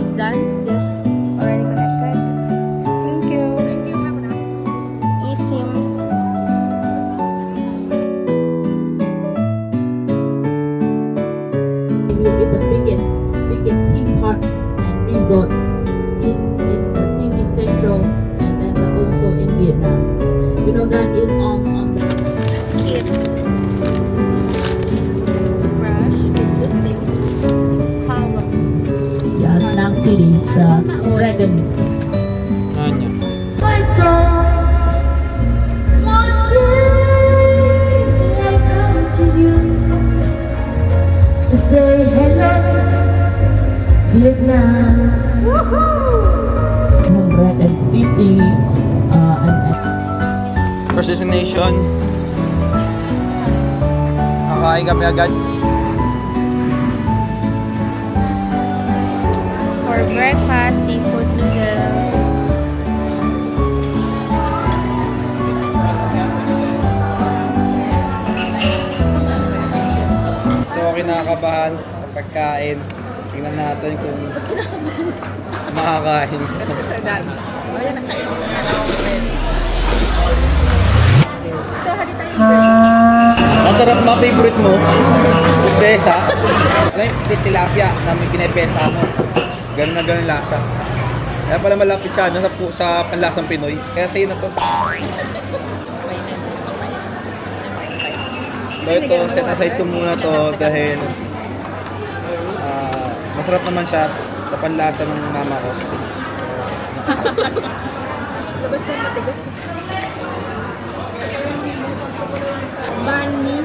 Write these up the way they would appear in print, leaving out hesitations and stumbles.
It's done? Yes. Already connected? Thank you. eSIM. It's the biggest theme park and resort in the city central and then also in Vietnam. You know that is on the Cute. Brush with toothpaste. Towel. Nang City, the dragon. Ano? My songs, one day I come to you to say hello, Vietnam. 150 First destination. Kakain kami agad. For breakfast, seafood noodles. Ito ako kinakabahan sa pagkain. Tingnan natin kung makakain. Ang sarap mga favorite mo. Pesa. Alam yung tilapia na may pinipesa mo. Ganun na ganun lasa. Kaya pala malapit siya no, sa panlasang Pinoy. Kaya sa'yo na to. So ito, set aside ko muna to dahil masarap naman siya sa panlasa ng mama ko. Labas na matigas. Bani.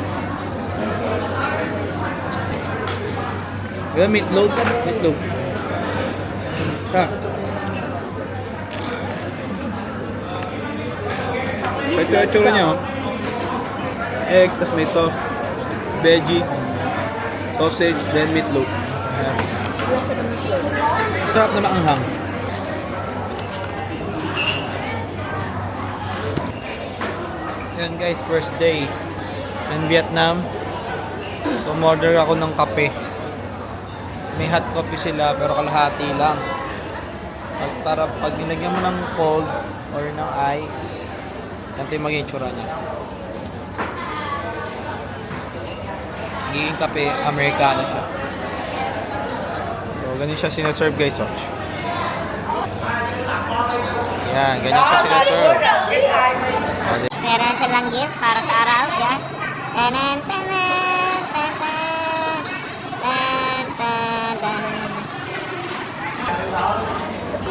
Kaya meatloaf. Meatloaf. Ha? Ito yung tsura niya. Egg, tas may sauce, veggie, sausage, then meatloaf. Ayan. Lasa ng meatloaf. Sarap na maanghang. Yan guys, first day in Vietnam. So order ako ng kape. May hot coffee sila pero kalahati lang. Para pag nilagyan mo ng cold or ng ice, ganito yung magiging tsura niya. Magiging kape, Americano siya. So ganyan siya sinaserve guys. Oh. Yan, ganyan siya sinaserve. Meron silang gift para sa araw, yan. Tenen, tenen, tenen, tenen, tenen.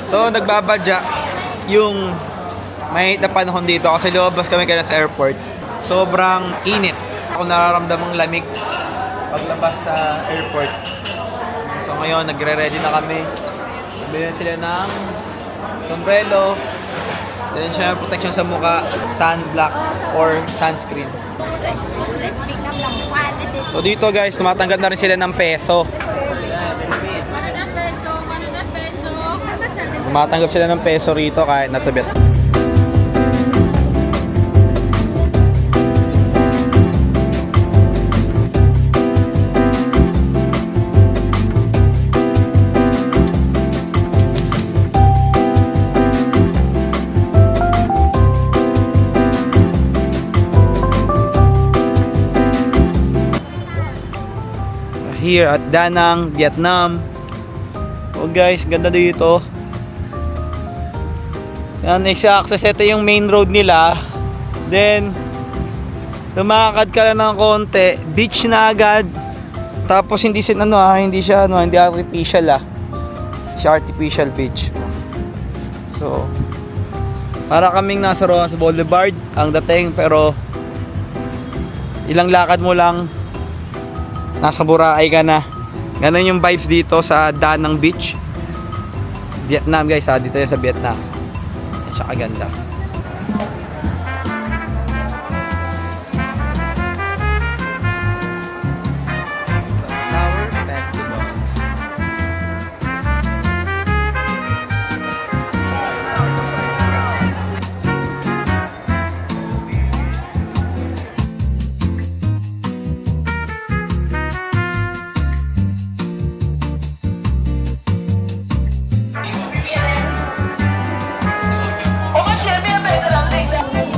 So, nagbabadya yung mainit na panahon dito kasi lumabas kami kaya sa airport. Sobrang init. Ako nararamdamang lamig paglabas sa airport. So, ngayon, nagre-ready na kami. Bilhin sila ng sombrero. Then, siya protection sa mukha, sunblock or sunscreen. So, dito guys, tumatanggap na rin sila ng peso. Tumatanggap sila ng peso rito kahit nasa Vietnam. Here at Da Nang, Vietnam. Oh guys, ganda dito. Yan, isa access. Ito yung main road nila. Then, lumakad ka lang ng konti. Beach na agad. Tapos hindi siya, hindi artificial Siya artificial beach. So, para kaming nasa Rojas Boulevard ang dating. Pero, ilang lakad mo lang, nasa Boracay ka na. Ganun yung vibes dito sa Da Nang Beach. Vietnam guys, dito yan sa Vietnam. Siya kaganda. Flower Festival.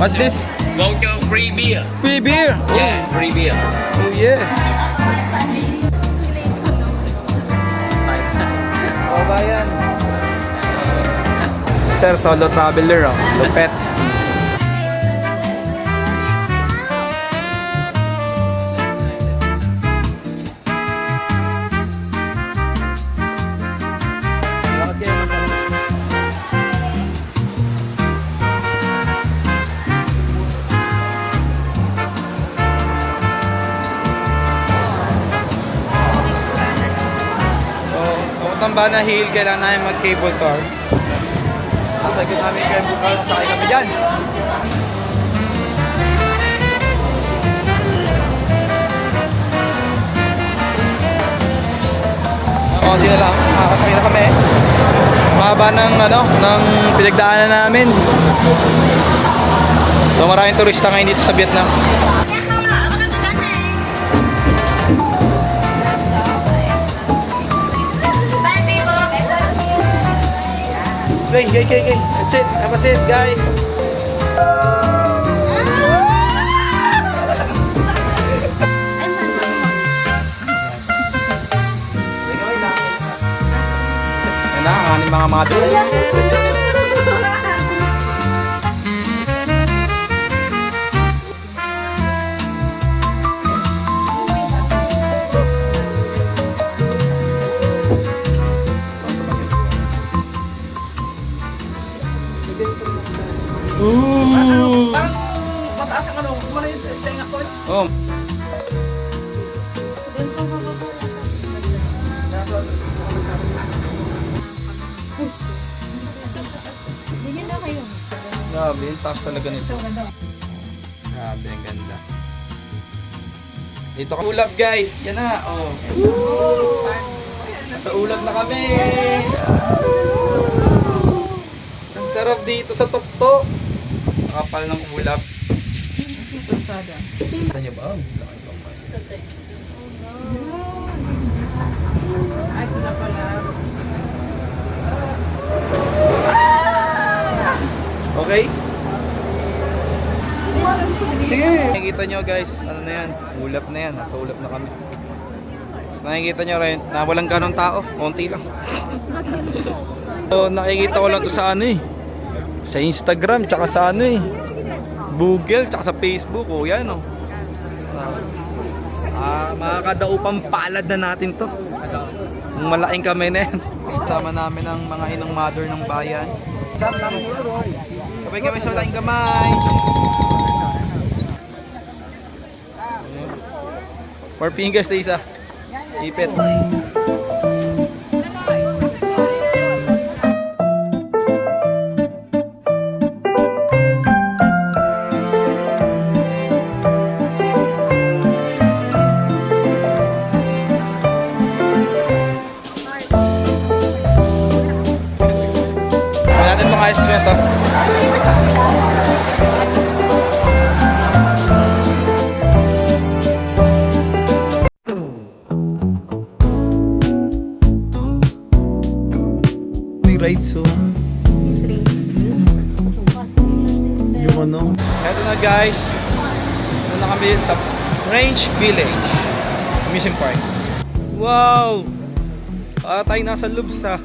What's this? Local free beer. Free beer. Yeah, free beer. Oh yeah. Oh, bayan. Sir, solo traveler, oh. Lupet. Tambana Hill, kailangan namin mag-cable car. Nasagod namin yung cable car, sakay kami dyan. Konti na lang, makakasakay na kami. Mahaba ng, ng pinagdaanan namin. So maraming turista ngayon dito sa Vietnam. Okay, that's it. That's it, guys. Yan na, ang aming mga mother. Ooh. Mataas ang wala yung tenga ko. Oh. Grabe, yung taas talaga nito. Grabe, ang ganda. Dito ka ulap, guys. Yan na, oh. Sa ulap na kami. Ang sarap dito sa tuktok. Kapal ng ulap. Kita niyo ba? Ay, ito na pala. Okay? Sige! Nakikita nyo guys, ano na yan? Ulap na yan. Nasa ulap na kami. Tapos nakikita nyo rin na walang ganong tao. Konti lang. So, nakikita ko lang to sa ano eh. Sa Instagram, tsaka sa ano eh. Google, tsaka sa Facebook. O yan o. Makakadaupang palad na natin to. Ang malaking kami na yan. Kasama namin ang mga inang mother ng bayan. Sabay kami sa malaking kamay. 4 fingers na isa. Ipit. Ice cream ito. May ride so. Yung ano. Eto na guys. Ito na kami sa Range Village. Amusement Park. Wow! Tayo nasa loob sa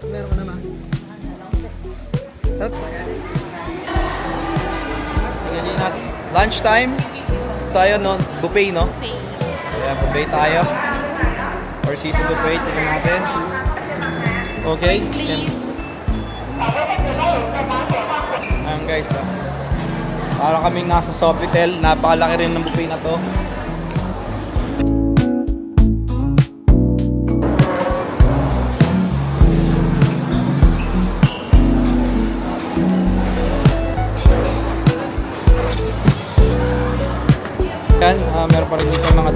meron ka naman. Lunch time tayo no, buffet no? Ayan, buffet tayo. Or season buffet, tignan natin. Okay? Please. Ayan guys, parang kaming nasa Sofitel. Napakalaki rin ng buffet na to. Yan, meron pa rin dito mga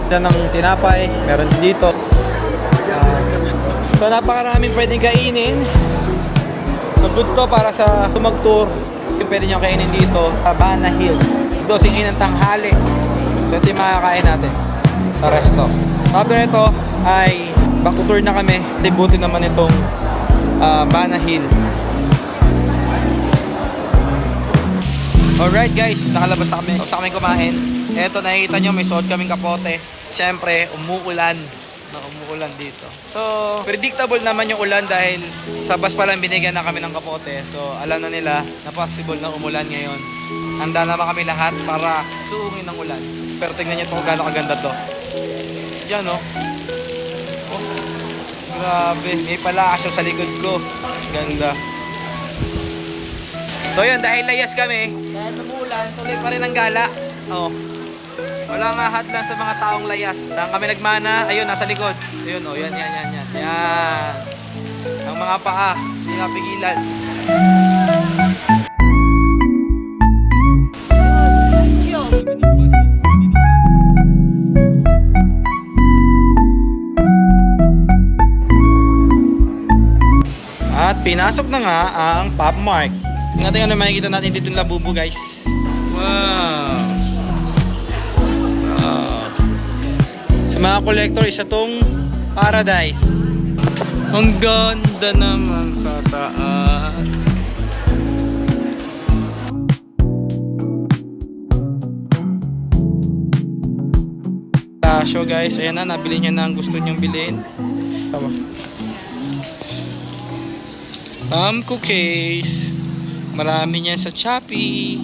dyan ng tinapay, meron din dito. So napakaraming pwedeng kainin. So good to para sa mag-tour. Pwede nyo kainin dito sa Bana Hill. 12 ng tanghali. So ito yung makakain natin sa resto. After nito ay back to tour na kami. Tibutin naman itong Bana Hill. Alright guys, nakalabas na kami. Tapos na kami kumain. Eto, nakikita nyo, may suot kaming kapote. Siyempre, umuulan dito. So, predictable naman yung ulan dahil sa bus pa lang binigyan na kami ng kapote. So, alam na nila na possible na umulan ngayon. Handa naman kami lahat para suungin ng ulan. Pero tingnan nyo ito kung gaano kaganda to. Diyan, no? Oh, grabe. May palakas sa likod ko. Ganda. So, yun, dahil layas kami, dahil umulan, tuloy pa rin ang gala. Oh. Wala nga hadlang sa mga taong layas. Saan kami nagmana? Ayun, nasa likod. Ayun, oh, yan. Yan. Ang mga paa, hindi napigilan. At pinasok na nga ang Pop Mart. Natin ano makikita natin dito ng Labubu, guys. Wow. Sa mga collector, isa tong Paradise. Ang ganda naman sa taas. So guys, ayan na, nabili niya na ang gusto niyong bilhin. Cookies. Marami niyan sa Shopee.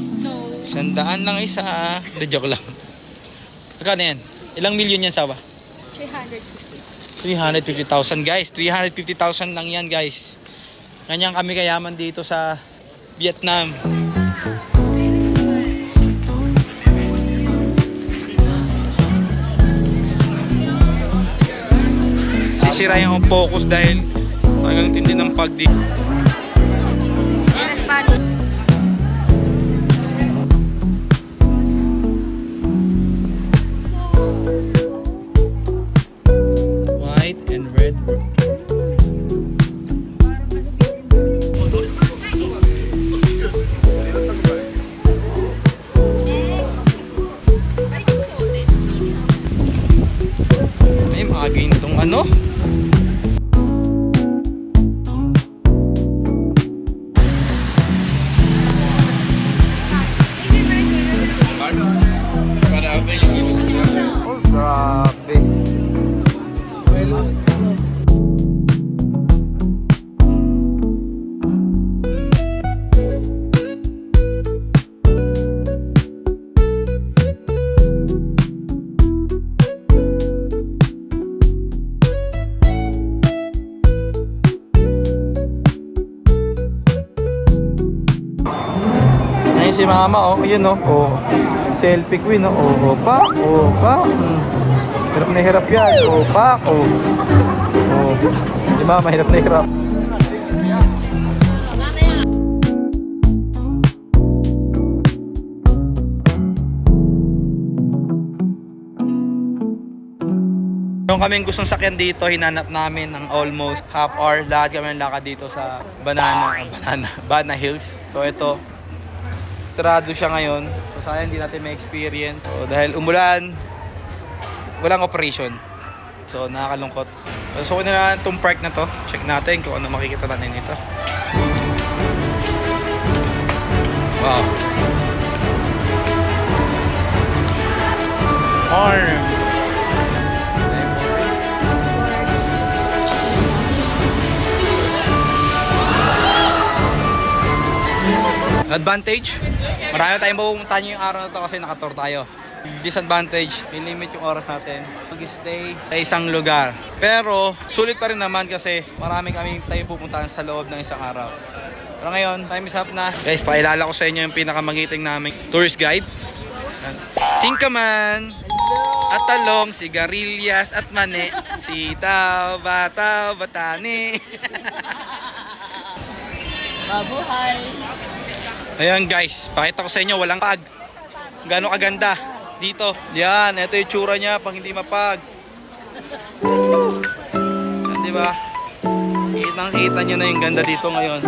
100 lang isa. The joke lang. Magkano yan? Ilang milyon yan, Sawa? 350,000 guys. 350,000 lang yan guys. Ganyan kami kayaman dito sa Vietnam. Sisira yung focus dahil talagang tindi ng pagdi. White and red. May mga gintong ano? Oh, grabe. Ayun si mama, oh, yun, oh. Oh. Selfie queen, oh. Oh, pa. Hirap na hirap yan. Oh, pa. Oh. Oh. Di ba, mahirap na hirap. Yung kaming gustong sakyan dito, hinanap namin ng almost half hour. Lahat kami ng lakad dito sa Bana Hills. So ito, sarado siya ngayon. So sayang hindi natin may experience. So dahil umulan, walang operation. So nakakalungkot. So kung na itong park na to, check natin kung ano makikita natin dito. Wow. Arm. Advantage, marami tayong pupuntahan yung araw na to kasi nakator tayo. Disadvantage, may limit yung oras natin mag-stay sa isang lugar. Pero sulit pa rin naman kasi marami kami tayong pupuntahan sa loob ng isang araw. Pero ngayon, time is up na. Guys, pakilala ko sa inyo yung pinakamagiting naming tourist guide. Singkaman at talong, sigarilyas at mani, sitaw, bataw, batani. Mabuhay! Ayan guys, pakita ko sa inyo, walang pag. Gaano kaganda dito. Yan, ito yung tsura niya pag hindi mapag. Yan, di ba? Kitang-kita nyo na yung ganda dito ngayon.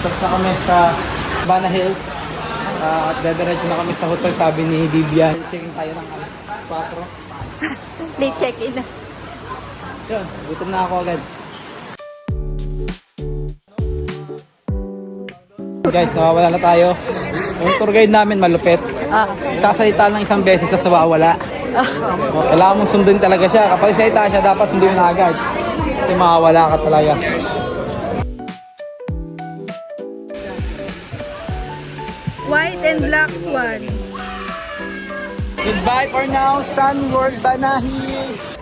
Tapos na kami sa Bana Hills. At dadiretso na kami sa hotel, sabi ni Vivian. Checking tayo ng 4. Late check-in. Yun, gutom na ako agad. Guys, nawawala na tayo. Yung tour guide namin malupit. Sasalita lang isang beses na nawawala. Kailangan mong sundin talaga siya. Kapag salita siya, dapat sundin na agad. Kasi mawawala ka talaga. White and black swan. Goodbye for now, Sun World Bana Hills.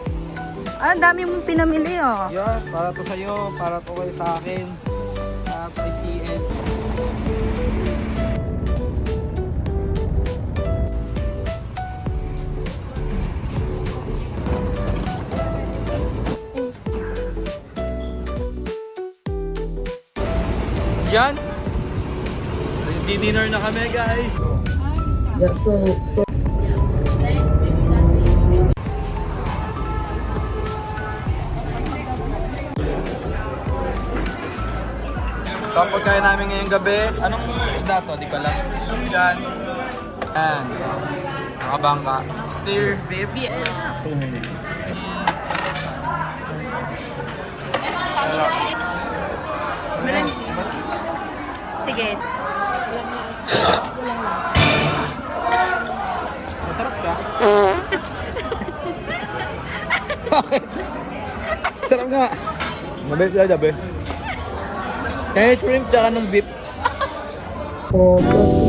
Ah, ang dami mong pinamili oh. Yeah, para to sa'yo, para to kayo sa akin. Para to kay CN. Yan. Dinner na kami, guys. Yeah, so So, ang pagkain namin ngayong gabi, anong isda to? Di ko alam. Yan. Yan. Nakabangka. Steer beef. Sige. Masarap siya. Bakit? Sarap nga. Mabait sila dabi. Kaya shrimp tsaka ng beef. for protein